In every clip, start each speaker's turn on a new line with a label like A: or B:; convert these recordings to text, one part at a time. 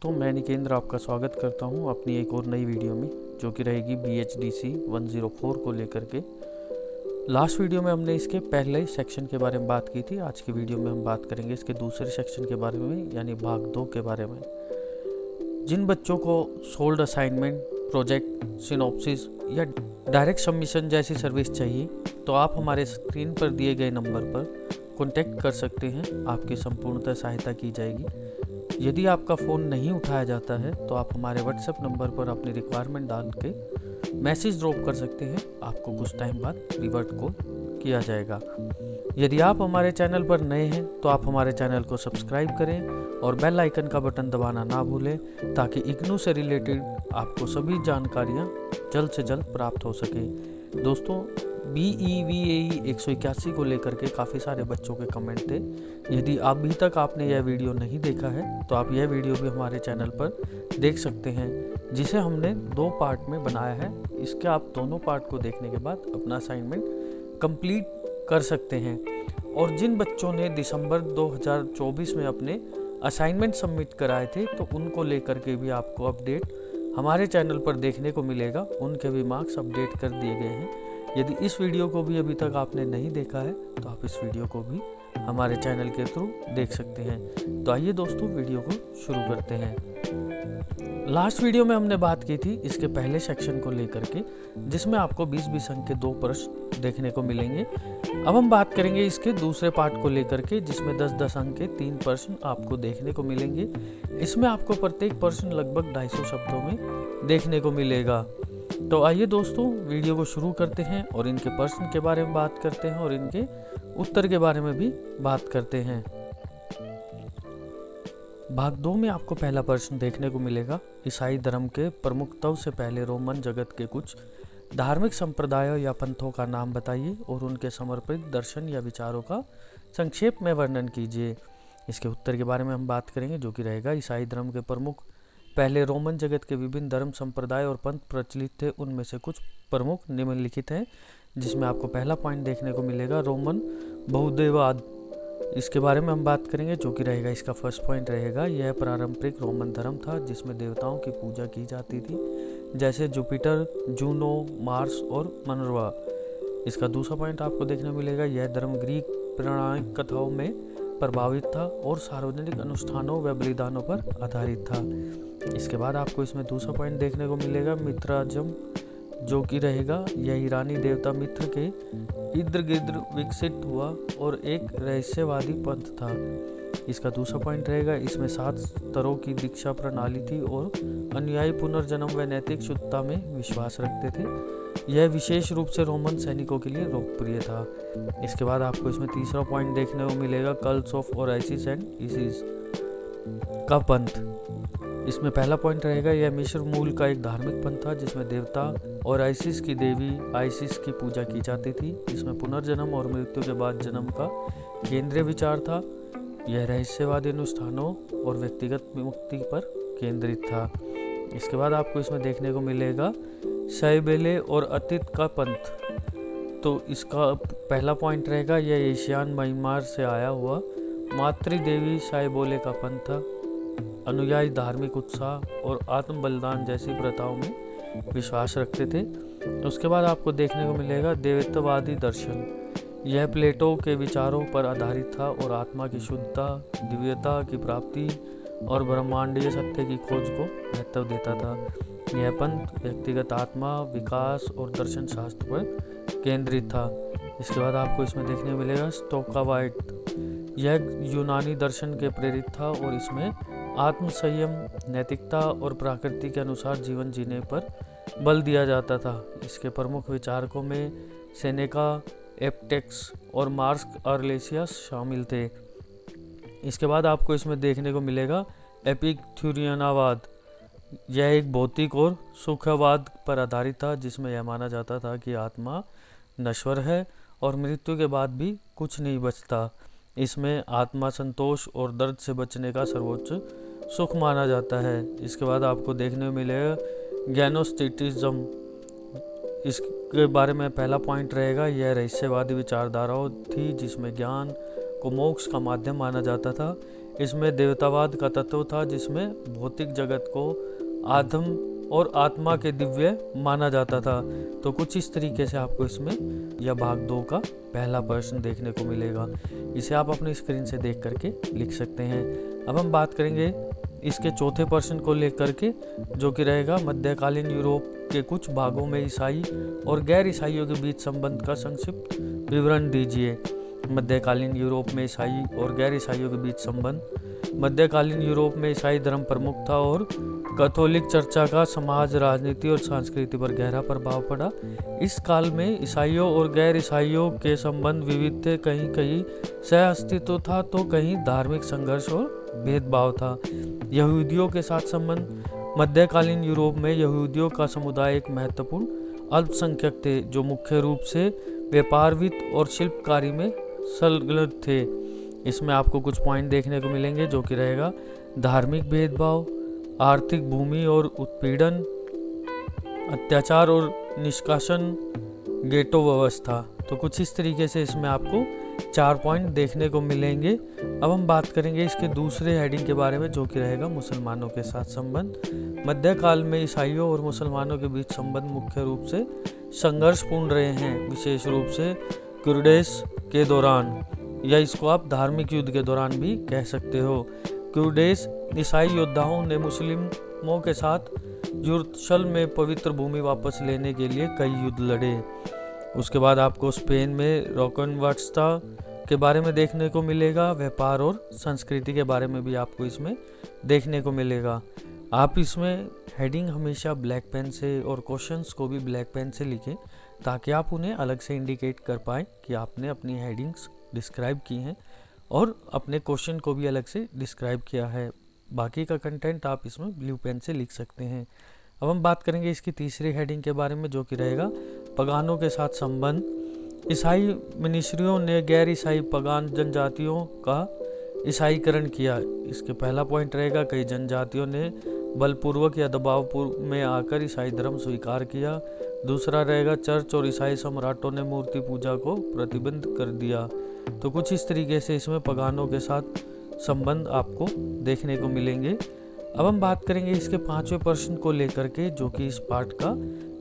A: तो मैं निकेंद्र आपका स्वागत करता हूं अपनी एक और नई वीडियो में, जो कि रहेगी BHDC 104 को लेकर के। लास्ट वीडियो में हमने इसके पहले सेक्शन के बारे में बात की थी। आज की वीडियो में हम बात करेंगे इसके दूसरे सेक्शन के बारे में, यानी भाग 2 के बारे में। जिन बच्चों को सोल्ड असाइनमेंट, प्रोजेक्ट, सिनॉप्सिस या डायरेक्ट सबमिशन जैसी सर्विस चाहिए, तो आप हमारे स्क्रीन पर दिए गए नंबर पर कॉन्टैक्ट कर सकते हैं। आपकी संपूर्णतः सहायता की जाएगी। यदि आपका फ़ोन नहीं उठाया जाता है तो आप हमारे व्हाट्सएप नंबर पर अपनी रिक्वायरमेंट डाल के मैसेज ड्रॉप कर सकते हैं। आपको कुछ टाइम बाद रिवर्ट कॉल किया जाएगा। यदि आप हमारे चैनल पर नए हैं तो आप हमारे चैनल को सब्सक्राइब करें और बेल आइकन का बटन दबाना ना भूलें, ताकि इग्नू से रिलेटेड आपको सभी जानकारियां जल्द से जल्द प्राप्त हो सके। दोस्तों, BEVAE 181 को लेकर के काफ़ी सारे बच्चों के कमेंट थे। यदि अभी तक आपने यह वीडियो नहीं देखा है तो आप यह वीडियो भी हमारे चैनल पर देख सकते हैं, जिसे हमने 2 पार्ट में बनाया है। इसके आप दोनों पार्ट को देखने के बाद अपना असाइनमेंट कंप्लीट कर सकते हैं। और जिन बच्चों ने दिसंबर 2024 में अपने असाइनमेंट सबमिट कराए थे, तो उनको लेकर के भी आपको अपडेट हमारे चैनल पर देखने को मिलेगा। उनके भी मार्क्स अपडेट कर दिए गए हैं। यदि इस वीडियो को भी अभी तक आपने नहीं देखा है तो आप इस वीडियो को भी हमारे चैनल के थ्रू देख सकते हैं। तो आइए दोस्तों, वीडियो को शुरू करते हैं। लास्ट वीडियो में हमने बात की थी इसके पहले सेक्शन को लेकर के, जिसमें आपको 20-20 अंक के 2 प्रश्न देखने को मिलेंगे। अब हम बात करेंगे इसके दूसरे पार्ट को लेकर के, जिसमें 10-10 अंक के 3 प्रश्न आपको देखने को मिलेंगे। इसमें आपको प्रत्येक प्रश्न लगभग 250 शब्दों में देखने को मिलेगा। तो आइए दोस्तों, वीडियो को शुरू करते हैं और इनके प्रश्न के बारे में बात करते हैं और इनके उत्तर के बारे में भी बात करते हैं। भाग 2 में आपको पहला प्रश्न देखने को मिलेगा। ईसाई धर्म के प्रमुखत्व से पहले रोमन जगत के कुछ धार्मिक संप्रदायों या पंथों का नाम बताइए और उनके समर्पित दर्शन या विचारों का संक्षेप में वर्णन कीजिए। इसके उत्तर के बारे में हम बात करेंगे, जो कि रहेगा ईसाई धर्म के प्रमुख पहले रोमन जगत के विभिन्न धर्म संप्रदाय और पंथ प्रचलित थे। उनमें से कुछ प्रमुख निम्नलिखित हैं, जिसमें आपको पहला पॉइंट देखने को मिलेगा रोमन बहुदेववाद। इसके बारे में हम बात करेंगे, जो कि रहेगा इसका फर्स्ट पॉइंट रहेगा। यह पारंपरिक रोमन धर्म था जिसमें देवताओं की पूजा की जाती थी, जैसे जुपिटर, जूनो, मार्स और मनर्वा। इसका दूसरा पॉइंट आपको देखने मिलेगा। यह धर्म ग्रीक पौराणिक कथाओं में प्रभावित था और सार्वजनिक अनुष्ठानों व बलिदानों पर आधारित था। इसके बाद आपको इसमें दूसरा पॉइंट देखने को मिलेगा मित्राजम, जो कि रहेगा यह ईरानी देवता मित्र के इर्द गिर्द विकसित हुआ और एक रहस्यवादी पंथ था। इसका दूसरा पॉइंट रहेगा इसमें 7 स्तरों की दीक्षा प्रणाली थी और अनुयायी पुनर्जन्म व नैतिक शुद्धता में विश्वास रखते थे। यह विशेष रूप से रोमन सैनिकों के लिए लोकप्रिय था। इसके बाद आपको इसमें तीसरा पॉइंट देखने को मिलेगा कल्ट्स ऑफ ओराइसिस एंड इसिस का पंथ। इसमें पहला पॉइंट रहेगा यह मिस्र मूल का एक धार्मिक पंथ था, जिसमें देवता ओराइसिस की देवी आइसिस की पूजा की जाती थी। इसमें पुनर्जन्म और मृत्यु के बाद जन्म का केंद्रीय विचार था। यह रहस्यवादी अनुष्ठानों और व्यक्तिगत मुक्ति पर केंद्रित था। इसके बाद आपको इसमें देखने को मिलेगा शैबेले और अतीत का पंथ। तो इसका पहला पॉइंट रहेगा यह एशियान म्यांमार से आया हुआ मातृदेवी शैबोले का पंथ था। अनुयायी धार्मिक उत्साह और आत्म बलिदान जैसी प्रथाओं में विश्वास रखते थे। उसके बाद आपको देखने को मिलेगा देवत्ववादी दर्शन। यह प्लेटो के विचारों पर आधारित था और आत्मा की शुद्धता, दिव्यता की प्राप्ति और ब्रह्मांडीय सत्य की खोज को महत्व देता था। यह पंथ व्यक्तिगत आत्मा विकास और दर्शन शास्त्र पर केंद्रित था। इसके बाद आपको इसमें देखने को मिलेगा स्टोकावाइट। यह यूनानी दर्शन के प्रेरित था और इसमें आत्म संयम, नैतिकता और प्रकृति के अनुसार जीवन जीने पर बल दिया जाता था। इसके प्रमुख विचारकों में सेनेका, एप्टेक्स और मार्क्स ऑरेलियस शामिल थे। इसके बाद आपको इसमें देखने को मिलेगा एपिक्यूरियनवाद। यह एक भौतिक और सुखवाद पर आधारित था, जिसमें यह माना जाता था कि आत्मा नश्वर है और मृत्यु के बाद भी कुछ नहीं बचता। इसमें आत्मा संतोष और दर्द से बचने का सर्वोच्च सुख माना जाता है। इसके बाद आपको देखने को मिलेगा ज्ञानोस्टिटिज्म। इसके बारे में पहला पॉइंट रहेगा यह रहस्यवादी विचारधाराओं थी, जिसमें ज्ञान को मोक्ष का माध्यम माना जाता था। इसमें देवतावाद का तत्व था, जिसमें भौतिक जगत को आत्म और आत्मा के दिव्य माना जाता था। तो कुछ इस तरीके से आपको इसमें यह भाग 2 का पहला प्रश्न देखने को मिलेगा। इसे आप अपनी स्क्रीन से देख करके लिख सकते हैं। अब हम बात करेंगे इसके चौथे प्रश्न को लेकर के, जो कि रहेगा मध्यकालीन यूरोप के कुछ भागों में ईसाई और गैर ईसाइयों के बीच संबंध का संक्षिप्त विवरण दीजिए। मध्यकालीन यूरोप में ईसाई और गैर ईसाइयों के बीच संबंध। मध्यकालीन यूरोप में ईसाई धर्म प्रमुख था और कैथोलिक चर्चा का समाज, राजनीति और संस्कृति पर गहरा प्रभाव पड़ा। इस काल में ईसाइयों और गैर ईसाइयों के संबंध विविध थे, कहीं कहीं सह अस्तित्व था तो कहीं धार्मिक संघर्ष और भेदभाव था। यहूदियों के साथ संबंध। मध्यकालीन यूरोप में यहूदियों का समुदाय एक महत्वपूर्ण अल्पसंख्यक थे, जो मुख्य रूप से व्यापार, वित्त और शिल्पकारी में संलग्न थे। इसमें आपको कुछ पॉइंट देखने को मिलेंगे, जो कि रहेगा धार्मिक भेदभाव, आर्थिक भूमि और उत्पीड़न, अत्याचार और निष्कासन, गेटो व्यवस्था। तो कुछ इस तरीके से इसमें आपको 4 पॉइंट देखने को मिलेंगे। अब हम बात करेंगे इसके दूसरे हेडिंग के बारे में, जो कि रहेगा मुसलमानों के साथ संबंध। मध्यकाल में ईसाइयों और मुसलमानों के बीच संबंध मुख्य रूप से संघर्षपूर्ण रहे हैं, विशेष रूप से क्रूसेड्स के दौरान, या इसको आप धार्मिक युद्ध के दौरान भी कह सकते हो। क्रूसेड्स ईसाई योद्धाओं ने मुस्लिमों के साथ यरूशलेम में पवित्र भूमि वापस लेने के लिए कई युद्ध लड़े। उसके बाद आपको स्पेन में रोकनवार्ड्स के बारे में देखने को मिलेगा। व्यापार और संस्कृति के बारे में भी आपको इसमें देखने को मिलेगा। आप इसमें हेडिंग हमेशा ब्लैक पेन से और क्वेश्चंस को भी ब्लैक पेन से लिखें, ताकि आप उन्हें अलग से इंडिकेट कर पाएँ कि आपने अपनी हेडिंग्स डिस्क्राइब की हैं और अपने क्वेश्चन को भी अलग से डिस्क्राइब किया है। बाकी का कंटेंट आप इसमें ब्लू पेन से लिख सकते हैं। अब हम बात करेंगे इसकी तीसरी हेडिंग के बारे में, जो कि रहेगा पगानों के साथ संबंध। ईसाई मिशनरियों ने गैर ईसाई पगान जनजातियों का ईसाईकरण किया। इसके पहला पॉइंट रहेगा कई जनजातियों ने बलपूर्वक या दबाव में आकर ईसाई धर्म स्वीकार किया। दूसरा रहेगा चर्च और ईसाई सम्राटों ने मूर्ति पूजा को प्रतिबंध कर दिया। तो कुछ इस तरीके से इसमें पगानों के साथ संबंध आपको देखने को मिलेंगे। अब हम बात करेंगे इसके 5वें प्रश्न को लेकर के, जो कि इस पार्ट का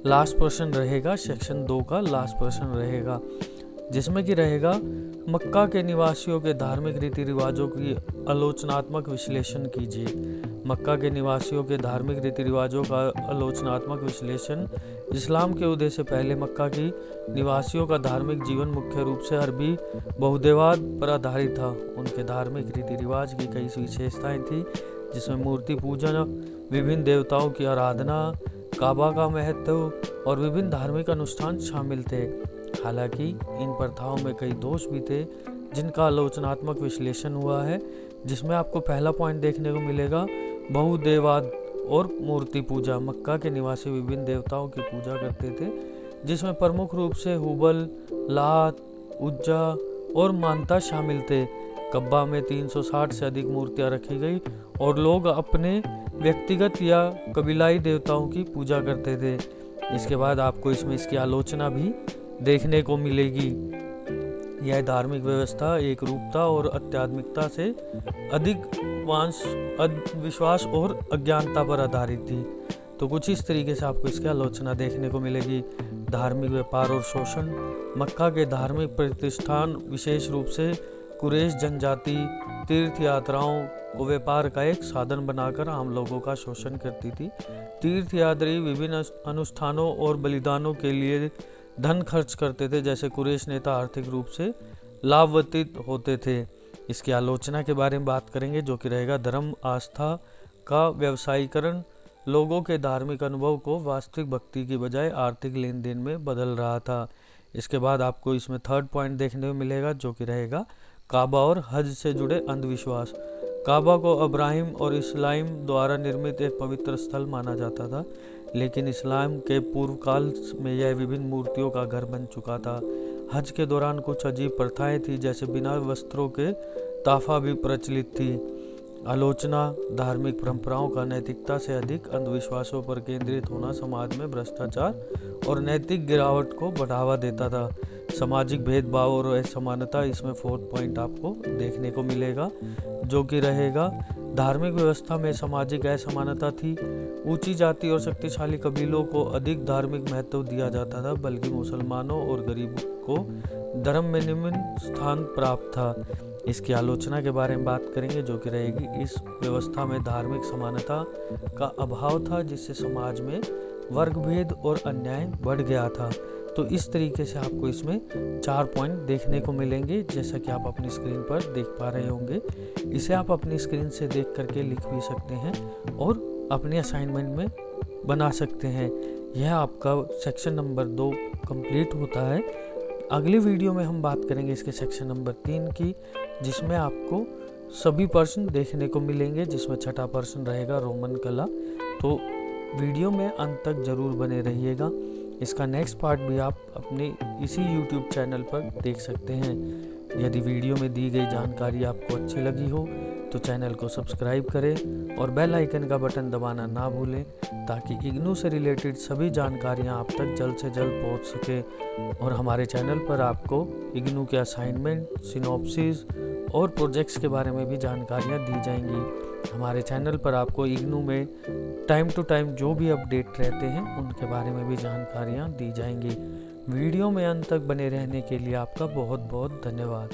A: लास्ट प्रश्न रहेगा, सेक्शन 2 का लास्ट प्रश्न रहेगा, जिसमें कि रहेगा मक्का के निवासियों के धार्मिक रीति रिवाजों की आलोचनात्मक विश्लेषण कीजिए। मक्का के निवासियों के धार्मिक रीति रिवाजों का आलोचनात्मक विश्लेषण। इस्लाम के उदय से पहले मक्का की निवासियों का धार्मिक जीवन मुख्य रूप से अरबी बहुदेववाद पर आधारित था। उनके धार्मिक रीति रिवाज की कई विशेषताएं थी, जिसमें मूर्ति पूजन, विभिन्न देवताओं की आराधना, काबा का महत्व और विभिन्न धार्मिक अनुष्ठान शामिल थे। हालांकि इन प्रथाओं में कई दोष भी थे, जिनका आलोचनात्मक विश्लेषण हुआ है, जिसमें आपको पहला पॉइंट देखने को मिलेगा बहुदेववाद और मूर्ति पूजा। मक्का के निवासी विभिन्न देवताओं की पूजा करते थे, जिसमें प्रमुख रूप से हुबल, लात, उज्जा और मानता शामिल थे। कब्बा में 360 से अधिक मूर्तियां रखी गई और लोग अपने व्यक्तिगत या कबीलाई देवताओं की पूजा करते थे। इसके बाद आपको इसमें इसकी आलोचना भी देखने को मिलेगी। यह धार्मिक व्यवस्था एक रूपता और आध्यात्मिकता से अधिक विश्वास और अज्ञानता पर आधारित थी। तो कुछ इस तरीके से आपको इसकी आलोचना देखने को मिलेगी। धार्मिक व्यापार और शोषण। मक्का के धार्मिक प्रतिष्ठान विशेष रूप से कुरैश जनजाति तीर्थ यात्राओं को व्यापार का एक साधन बनाकर आम लोगों का शोषण करती थी। तीर्थ यात्री विभिन्न अनुष्ठानों और बलिदानों के लिए धन खर्च करते थे, जैसे कुरैश नेता आर्थिक रूप से लाभान्वित होते थे। इसकी आलोचना के बारे में बात करेंगे, जो कि रहेगा धर्म आस्था का व्यवसायीकरण। लोगों के धार्मिक अनुभव को वास्तविक भक्ति की बजाय आर्थिक लेन देन में बदल रहा था। इसके बाद आपको इसमें थर्ड पॉइंट देखने को मिलेगा, जो कि रहेगा काबा और हज से जुड़े अंधविश्वास। काबा को अब्राहिम और इस्लाम द्वारा निर्मित एक पवित्र स्थल माना जाता था, लेकिन इस्लाम के पूर्व काल में यह विभिन्न मूर्तियों का घर बन चुका था। हज के दौरान कुछ अजीब प्रथाएं थी, जैसे बिना वस्त्रों के ताफा भी प्रचलित थी। आलोचना, धार्मिक परंपराओं का नैतिकता से अधिक अंधविश्वासों पर केंद्रित होना समाज में भ्रष्टाचार और नैतिक गिरावट को बढ़ावा देता था। सामाजिक भेदभाव और असमानता, इसमें 4th पॉइंट आपको देखने को मिलेगा, जो कि रहेगा धार्मिक व्यवस्था में सामाजिक असमानता थी। ऊंची जाति और शक्तिशाली कबीलों को अधिक धार्मिक महत्व दिया जाता था, बल्कि मुसलमानों और गरीबों को धर्म में निम्न स्थान प्राप्त था। इसकी आलोचना के बारे में बात करेंगे, जो कि रहेगी इस व्यवस्था में धार्मिक समानता का अभाव था, जिससे समाज में वर्ग भेद और अन्याय बढ़ गया था। तो इस तरीके से आपको इसमें 4 पॉइंट देखने को मिलेंगे, जैसा कि आप अपनी स्क्रीन पर देख पा रहे होंगे। इसे आप अपनी स्क्रीन से देख करके लिख भी सकते हैं और अपने असाइनमेंट में बना सकते हैं। यह आपका सेक्शन नंबर 2 कंप्लीट होता है। अगली वीडियो में हम बात करेंगे इसके सेक्शन नंबर 3 की, जिसमें आपको सभी प्रश्न देखने को मिलेंगे, जिसमें छठा प्रश्न रहेगा रोमन कला। तो वीडियो में अंत तक जरूर बने रहिएगा। इसका नेक्स्ट पार्ट भी आप अपने इसी YouTube चैनल पर देख सकते हैं। यदि वीडियो में दी गई जानकारी आपको अच्छी लगी हो तो चैनल को सब्सक्राइब करें और बेल आइकन का बटन दबाना ना भूलें, ताकि इग्नू से रिलेटेड सभी जानकारियां आप तक जल्द से जल्द पहुंच सके। और हमारे चैनल पर आपको इग्नू के असाइनमेंट, सिनॉप्सिस और प्रोजेक्ट्स के बारे में भी जानकारियां दी जाएंगी। हमारे चैनल पर आपको इग्नू में टाइम टू टाइम जो भी अपडेट रहते हैं उनके बारे में भी जानकारियां दी जाएंगी। वीडियो में अंत तक बने रहने के लिए आपका बहुत बहुत धन्यवाद।